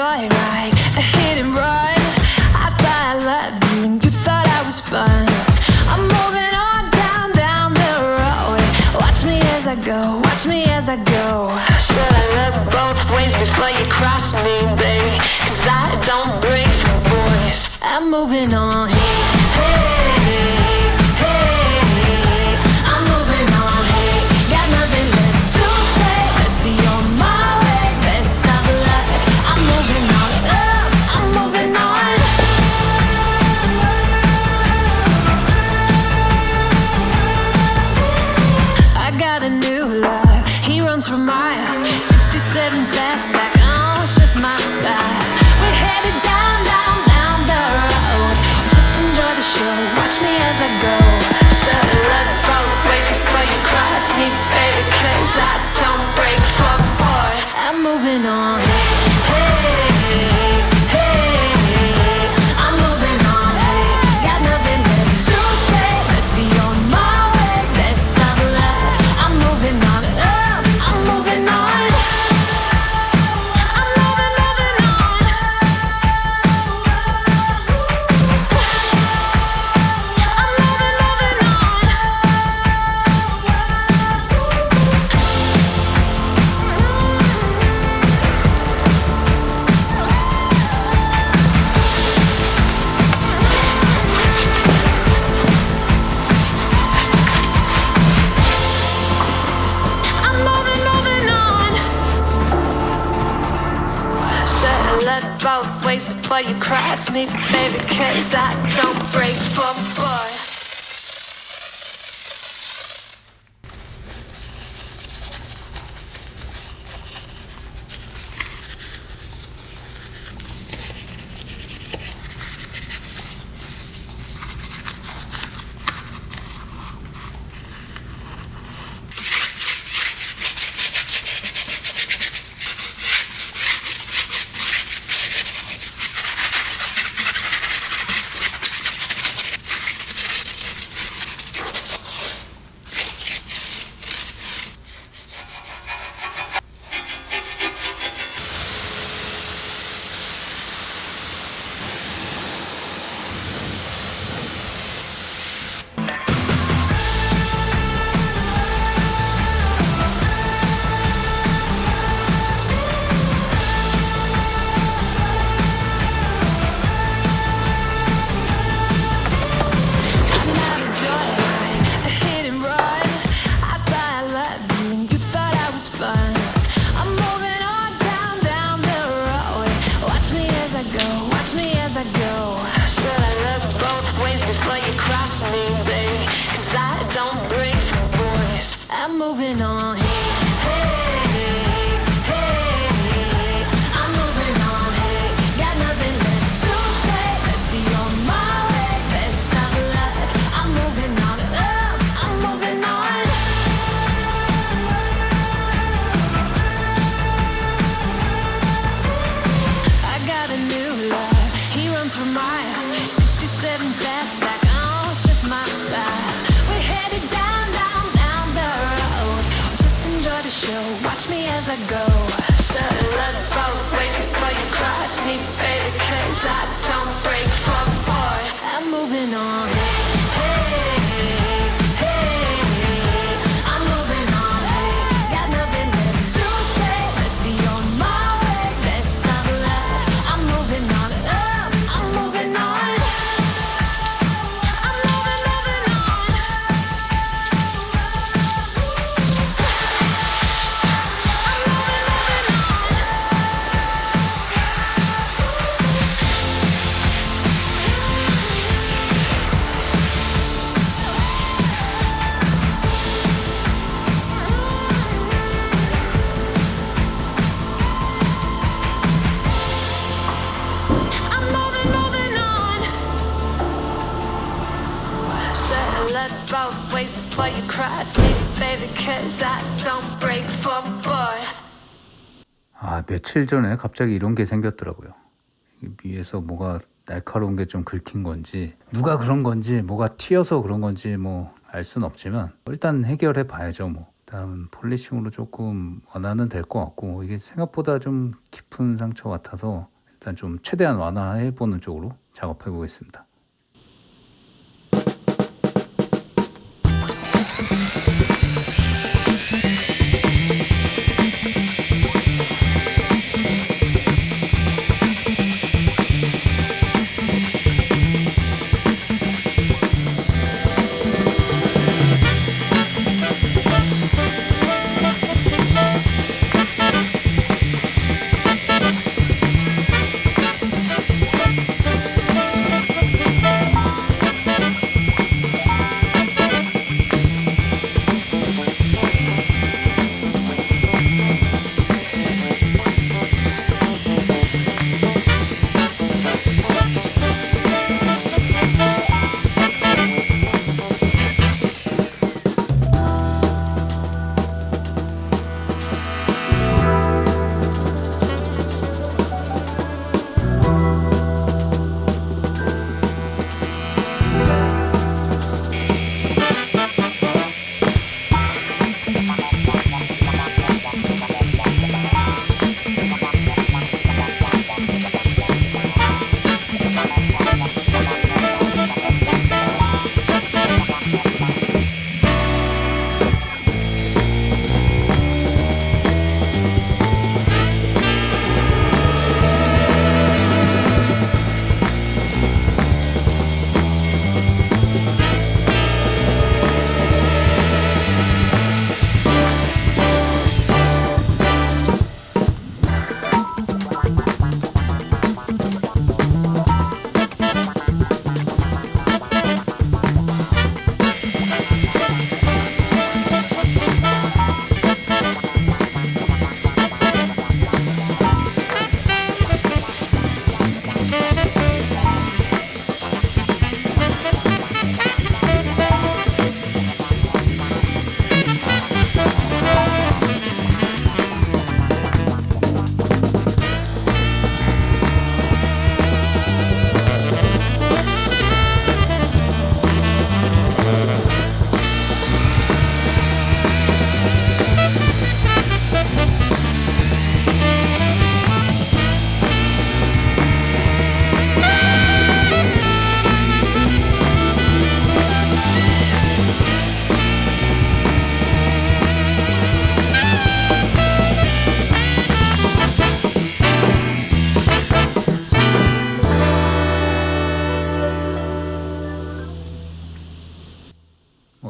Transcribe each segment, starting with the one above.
joyride, a hit and run. I thought I loved you and you thought I was fun. I'm moving on down the road. Watch me as I go, watch me as I go. Should I look both ways before you cross me, baby? 'Cause I don't break for boys. I'm moving on. For miles, 67 fastback, oh, it's just my style. We're headed down the road. Just enjoy the show, watch me as I go. Should've looked both ways before you cross me, baby, 'cause I don't break for boys. I'm moving on. I'm moving on. Got nothing left to say. Let's be on my way. Best of luck. I'm moving on. I'm moving on. I'm moving on. I'm moving on. Both ways before you cross me, baby, 'cause I don't break for boys. I'm moving on. I'm moving on. Got nothing left to say. Let's be on my way. Best of luck. I'm moving on. I'm moving on. I got a new love. He runs for miles. 67 fastback. Oh, it's just my style. We're headed down the road. Just enjoy the show. Watch me as I go. Should've looked both ways before you cross me, baby, 'cause I don't break for boys. I'm moving on. I'm moving on. Got nothing left to say. Let's be on my way. Best of luck. I'm moving on. I'm moving on. I'm moving on. Both ways before you cross me, baby, 'cause I don't break for boys. 아, 며칠 전에 갑자기 이런 게 생겼더라고요. 위에서 뭐가 날카로운 게 좀 긁힌 건지, 누가 그런 건지, 뭐가 튀어서 그런 건지 뭐 알 수는 없지만 일단 해결해 봐야죠. 뭐 일단 폴리싱으로 조금 완화는 될 것 같고, 이게 생각보다 좀 깊은 상처 같아서 일단 좀 최대한 완화해보는 쪽으로 작업해 보겠습니다.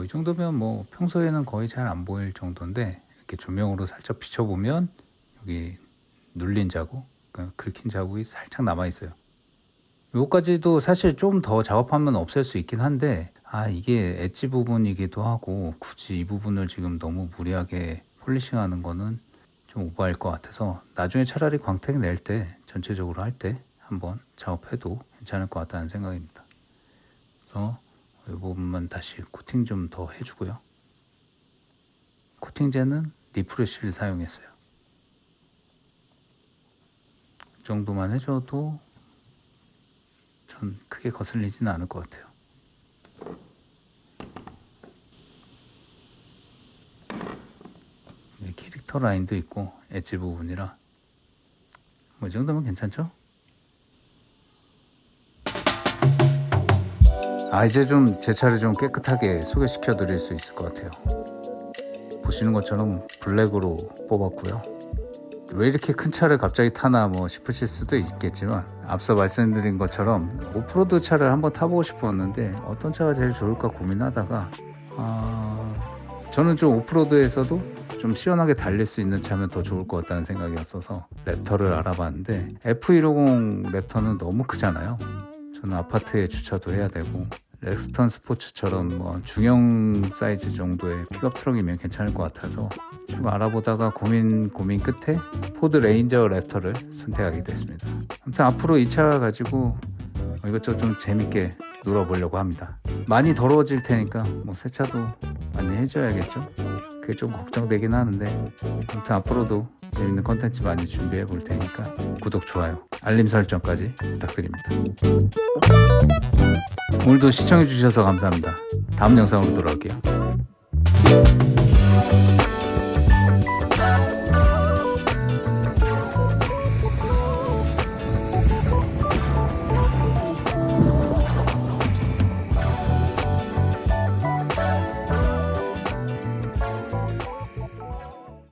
이 정도면 뭐 평소에는 거의 잘 안 보일 정도인데 이렇게 조명으로 살짝 비춰보면 여기 눌린 자국, 그러니까 긁힌 자국이 살짝 남아 있어요. 요거까지도 사실 좀 더 작업하면 없앨 수 있긴 한데 이게 엣지 부분이기도 하고 굳이 이 부분을 지금 너무 무리하게 폴리싱하는 거는 좀 오버할 것 같아서 나중에 차라리 광택 낼 때 전체적으로 할 때 한번 작업해도 괜찮을 것 같다는 생각입니다. 그래서 이 부분만 다시 코팅 좀 더 해주고요. 코팅제는 리프레쉬를 사용했어요. 이 정도만 해줘도 전 크게 거슬리지는 않을 것 같아요. 캐릭터 라인도 있고 엣지 부분이라 뭐 이 정도면 괜찮죠? 이제 좀 제 차를 좀 깨끗하게 소개시켜 드릴 수 있을 것 같아요. 보시는 것처럼 블랙으로 뽑았고요. 왜 이렇게 큰 차를 갑자기 타나 싶으실 수도 있겠지만 앞서 말씀드린 것처럼 오프로드 차를 한번 타보고 싶었는데 어떤 차가 제일 좋을까 고민하다가 저는 좀 오프로드에서도 좀 시원하게 달릴 수 있는 차면 더 좋을 것 같다는 생각이었어서 랩터를 알아봤는데 F150 랩터는 너무 크잖아요. 저는 아파트에 주차도 해야 되고 렉스턴 스포츠처럼 중형 사이즈 정도의 픽업 트럭이면 괜찮을 것 같아서 좀 알아보다가 고민 끝에 포드 레인저 랩터를 선택하게 됐습니다. 아무튼 앞으로 이 차 가지고 이것저것 좀 재밌게 놀아보려고 합니다. 많이 더러워질 테니까 세차도 많이 해줘야겠죠. 그게 좀 걱정되긴 하는데 아무튼 앞으로도 재밌는 컨텐츠 많이 준비해 볼 테니까 구독, 좋아요, 알림 설정까지 부탁드립니다. 오늘도 시청해 주셔서 감사합니다. 다음 영상으로 돌아올게요.